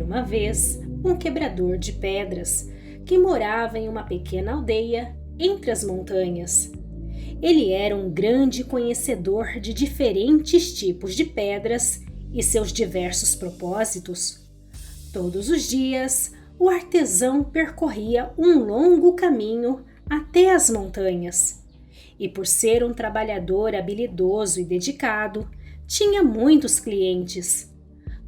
uma vez um quebrador de pedras que morava em uma pequena aldeia entre as montanhas. Ele era um grande conhecedor de diferentes tipos de pedras e seus diversos propósitos. Todos os dias, o artesão percorria um longo caminho até as montanhas. E por ser um trabalhador habilidoso e dedicado, tinha muitos clientes.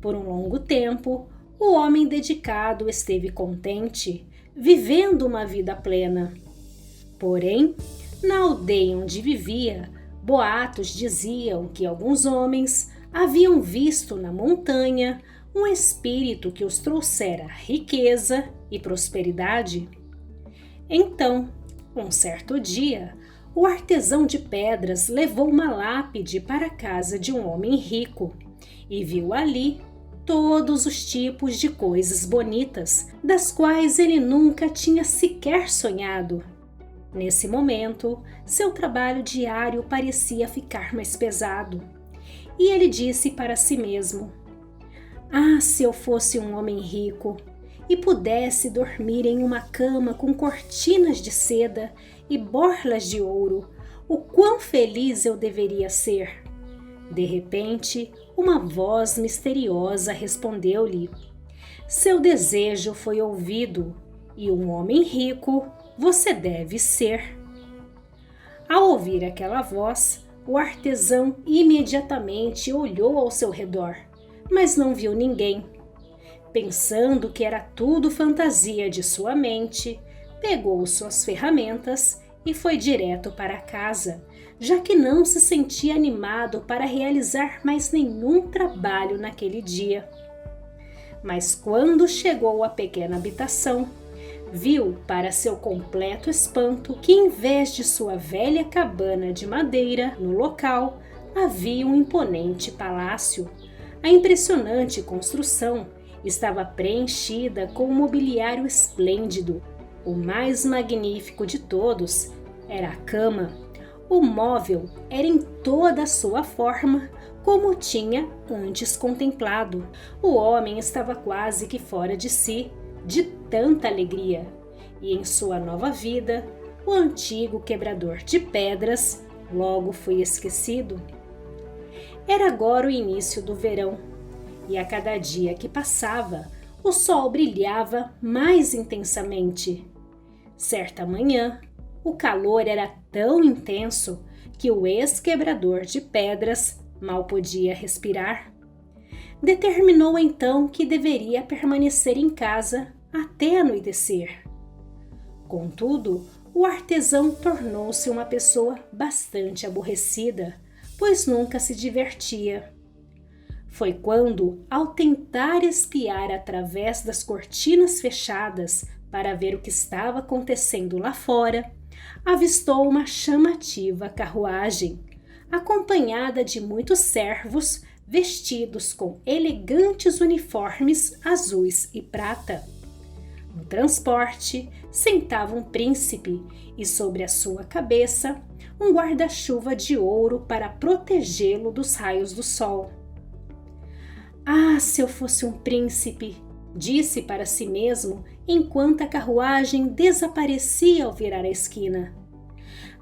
Por um longo tempo, o homem dedicado esteve contente, vivendo uma vida plena. Porém, na aldeia onde vivia, boatos diziam que alguns homens haviam visto na montanha um espírito que os trouxera riqueza e prosperidade. Então, um certo dia, o artesão de pedras levou uma lápide para a casa de um homem rico e viu ali todos os tipos de coisas bonitas, das quais ele nunca tinha sequer sonhado. Nesse momento, seu trabalho diário parecia ficar mais pesado, e ele disse para si mesmo: "Ah, se eu fosse um homem rico e pudesse dormir em uma cama com cortinas de seda e borlas de ouro, o quão feliz eu deveria ser!" De repente, uma voz misteriosa respondeu-lhe: "Seu desejo foi ouvido, e um homem rico você deve ser." Ao ouvir aquela voz, o artesão imediatamente olhou ao seu redor, mas não viu ninguém. Pensando que era tudo fantasia de sua mente, pegou suas ferramentas e foi direto para casa, já que não se sentia animado para realizar mais nenhum trabalho naquele dia. Mas quando chegou à pequena habitação, viu, para seu completo espanto, que em vez de sua velha cabana de madeira no local, havia um imponente palácio. A impressionante construção estava preenchida com um mobiliário esplêndido. O mais magnífico de todos era a cama. O móvel era em toda a sua forma, como tinha antes contemplado. O homem estava quase que fora de si, de tanta alegria. E em sua nova vida, o antigo quebrador de pedras logo foi esquecido. Era agora o início do verão, e a cada dia que passava, o sol brilhava mais intensamente. Certa manhã, o calor era tão intenso que o ex-quebrador de pedras mal podia respirar. Determinou então que deveria permanecer em casa até anoitecer. Contudo, o artesão tornou-se uma pessoa bastante aborrecida, pois nunca se divertia. Foi quando, ao tentar espiar através das cortinas fechadas para ver o que estava acontecendo lá fora, avistou uma chamativa carruagem, acompanhada de muitos servos vestidos com elegantes uniformes azuis e prata. No transporte sentava um príncipe e sobre a sua cabeça um guarda-chuva de ouro para protegê-lo dos raios do sol. "Ah, se eu fosse um príncipe!" disse para si mesmo enquanto a carruagem desaparecia ao virar a esquina.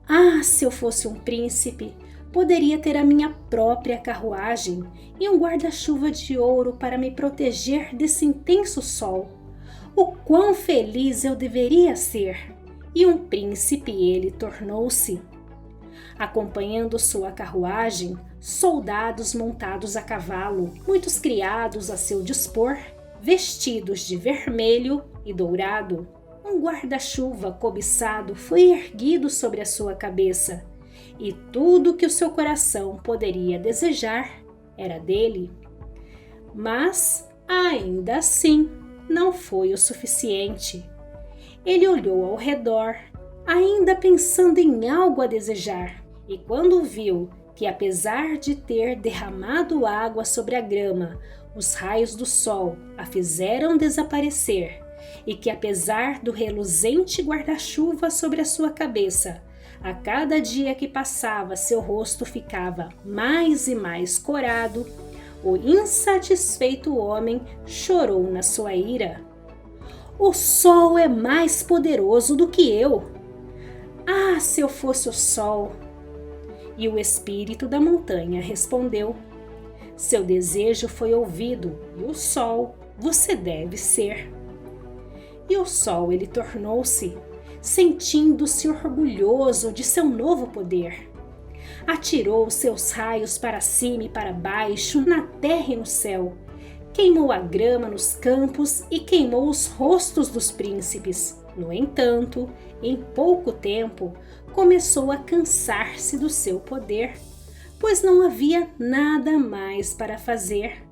"Ah, se eu fosse um príncipe, poderia ter a minha própria carruagem e um guarda-chuva de ouro para me proteger desse intenso sol. O quão feliz eu deveria ser!" E um príncipe ele tornou-se. Acompanhando sua carruagem, soldados montados a cavalo, muitos criados a seu dispor, vestidos de vermelho e dourado. Um guarda-chuva cobiçado foi erguido sobre a sua cabeça, e tudo que o seu coração poderia desejar era dele. Mas, ainda assim, não foi o suficiente. Ele olhou ao redor, ainda pensando em algo a desejar, e quando viu que, apesar de ter derramado água sobre a grama, os raios do sol a fizeram desaparecer, e que, apesar do reluzente guarda-chuva sobre a sua cabeça, a cada dia que passava seu rosto ficava mais e mais corado, O insatisfeito homem chorou na sua ira. O sol é mais poderoso do que eu. Ah, se eu fosse o sol! E o espírito da montanha respondeu: seu desejo foi ouvido, e o sol você deve ser. E o sol ele tornou-se, sentindo-se orgulhoso de seu novo poder. Atirou seus raios para cima e para baixo, na terra e no céu. Queimou a grama nos campos e queimou os rostos dos príncipes. No entanto, em pouco tempo, começou a cansar-se do seu poder, pois não havia nada mais para fazer.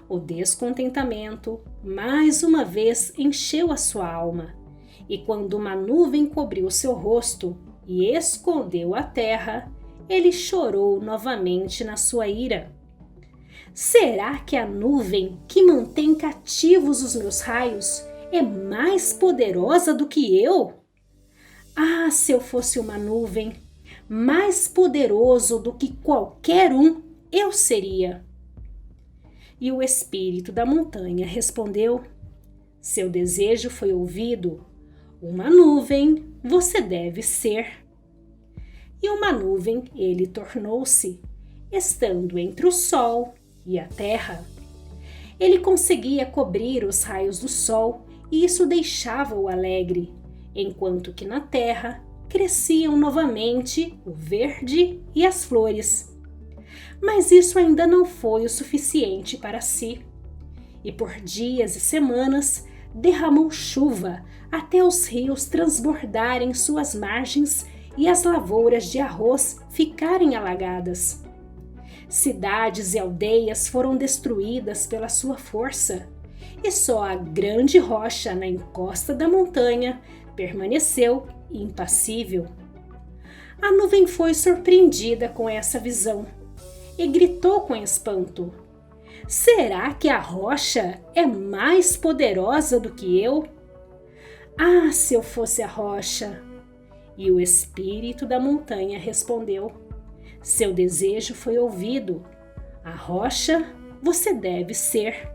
O descontentamento, mais uma vez, encheu a sua alma, e quando uma nuvem cobriu seu rosto e escondeu a terra, ele chorou novamente na sua ira. Será que a nuvem que mantém cativos os meus raios é mais poderosa do que eu? Ah, se eu fosse uma nuvem, mais poderoso do que qualquer um eu seria. E o espírito da montanha respondeu: seu desejo foi ouvido, uma nuvem você deve ser. E uma nuvem ele tornou-se, estando entre o sol e a terra. Ele conseguia cobrir os raios do sol e isso deixava-o alegre, enquanto que na terra cresciam novamente o verde e as flores. Mas isso ainda não foi o suficiente para si, e por dias e semanas derramou chuva até os rios transbordarem suas margens e as lavouras de arroz ficarem alagadas. Cidades e aldeias foram destruídas pela sua força, e só a grande rocha na encosta da montanha permaneceu impassível. A nuvem foi surpreendida com essa visão e gritou com espanto: será que a rocha é mais poderosa do que eu? Ah, se eu fosse a rocha! E o espírito da montanha respondeu: seu desejo foi ouvido, a rocha você deve ser.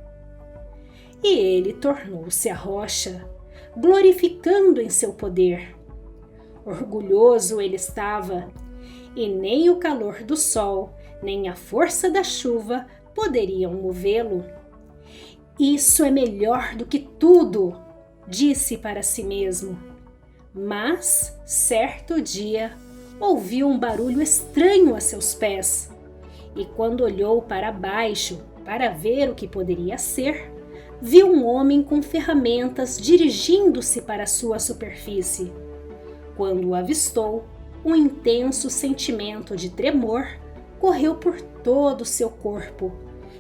E ele tornou-se a rocha, glorificando em seu poder. Orgulhoso ele estava, e nem o calor do sol, nem a força da chuva poderiam movê-lo. Isso é melhor do que tudo, disse para si mesmo. Mas, certo dia, ouviu um barulho estranho a seus pés, e quando olhou para baixo para ver o que poderia ser, viu um homem com ferramentas dirigindo-se para sua superfície. Quando o avistou, um intenso sentimento de tremor correu por todo o seu corpo,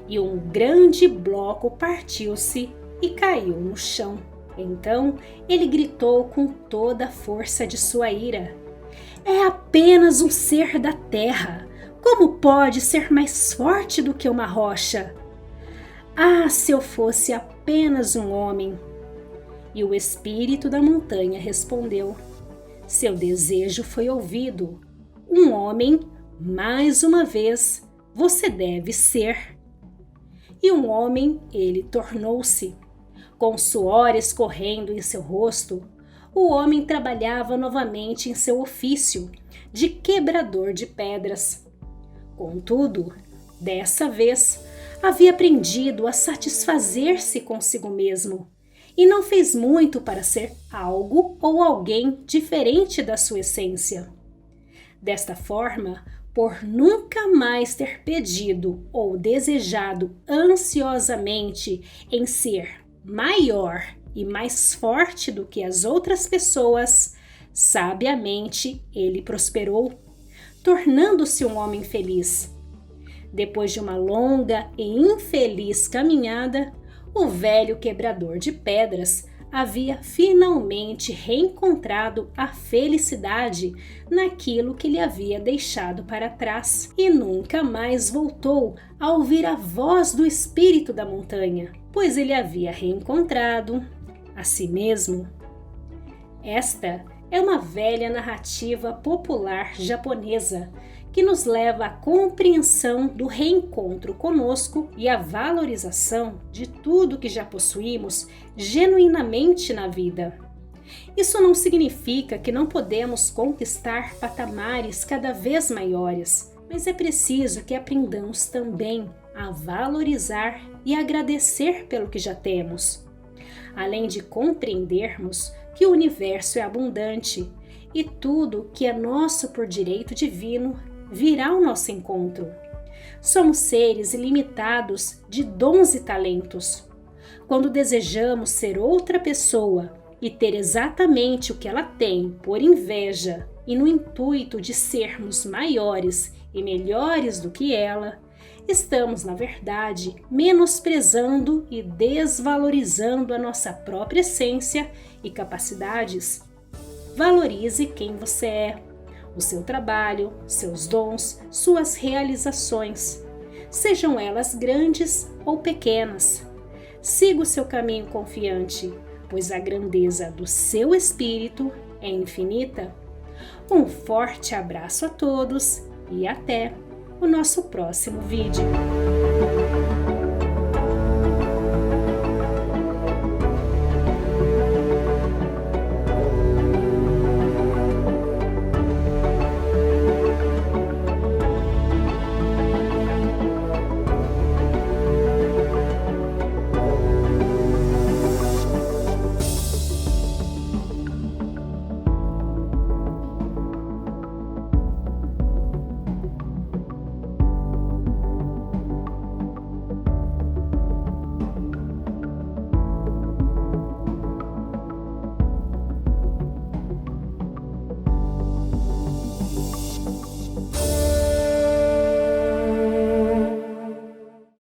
e um grande bloco partiu-se e caiu no chão. Então ele gritou com toda a força de sua ira: é apenas um ser da terra. Como pode ser mais forte do que uma rocha? Ah, se eu fosse apenas um homem! E o espírito da montanha respondeu: seu desejo foi ouvido. Um homem, mais uma vez, você deve ser. E um homem ele tornou-se. Com suor escorrendo em seu rosto, o homem trabalhava novamente em seu ofício de quebrador de pedras. Contudo, dessa vez, havia aprendido a satisfazer-se consigo mesmo e não fez muito para ser algo ou alguém diferente da sua essência. Desta forma, por nunca mais ter pedido ou desejado ansiosamente em ser maior e mais forte do que as outras pessoas, sabiamente ele prosperou, tornando-se um homem feliz. Depois de uma longa e infeliz caminhada, o velho quebrador de pedras havia finalmente reencontrado a felicidade naquilo que lhe havia deixado para trás e nunca mais voltou a ouvir a voz do espírito da montanha, pois ele havia reencontrado a si mesmo. Esta é uma velha narrativa popular japonesa que nos leva à compreensão do reencontro conosco e à valorização de tudo que já possuímos genuinamente na vida. Isso não significa que não podemos conquistar patamares cada vez maiores, mas é preciso que aprendamos também a valorizar e agradecer pelo que já temos, além de compreendermos que o universo é abundante e tudo que é nosso por direito divino virá ao nosso encontro. Somos seres ilimitados de dons e talentos. Quando desejamos ser outra pessoa e ter exatamente o que ela tem por inveja e no intuito de sermos maiores e melhores do que ela, estamos, na verdade, menosprezando e desvalorizando a nossa própria essência e capacidades. Valorize quem você é, o seu trabalho, seus dons, suas realizações, sejam elas grandes ou pequenas. Siga o seu caminho confiante, pois a grandeza do seu espírito é infinita. Um forte abraço a todos e até o nosso próximo vídeo.